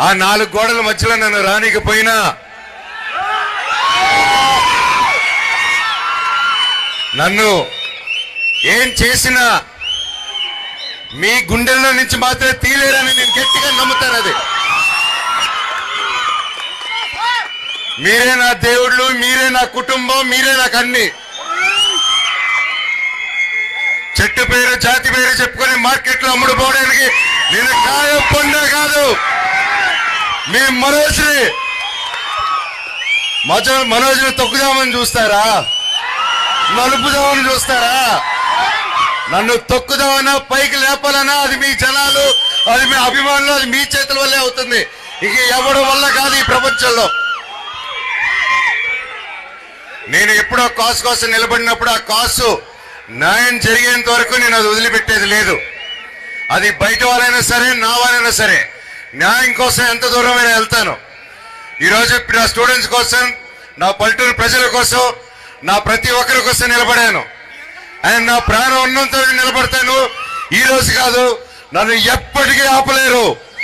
ఆ 4 గోడల మధ్యలో నన్ను రానికపోయినా నన్ను ఏం చేసినా మీ గుండెల్లో నుంచి మాత్రమే తీలేరని నేను గట్టిగా నమ్ముతాను. అది మీరే నా దేవుళ్ళు, మీరే నా కుటుంబం, మీరే నాకు అన్ని. చెట్టు పేరు జాతి పేరు చెప్పుకొని మార్కెట్లో అమ్ముడు పోవడానికి నేను కాయం పొందా కాదు. మీ మనోజ్ని తొక్కుదామని చూస్తారా, నలుపుదామని చూస్తారా? నన్ను తొక్కుదామన్నా పైకి లేపాలన్నా అది మీ జనాలు, అది మీ అభిమానులు, అది మీ చేతుల వల్లే అవుతుంది. ఇక ఎవరి వల్ల కాదు ఈ ప్రపంచంలో. నేను ఎప్పుడో కాసు కోసం నిలబడినప్పుడు ఆ కాసు న్యాయం జరిగేంత వరకు నేను అది వదిలిపెట్టేది లేదు. అది బయట వాళ్ళైనా సరే, నా వాళ్ళైనా సరే, న్యాయం కోసం ఎంత దూరమైనా వెళ్తాను. ఈరోజు నా స్టూడెంట్స్ కోసం, నా పల్లెటూరు ప్రజల కోసం, నా ప్రతి ఒక్కరి కోసం నిలబడాను. అండ్ నా ప్రాణం ఉన్నంత నిలబడతాను. ఈ రోజు కాదు, నన్ను ఎప్పటికీ ఆపలేరు.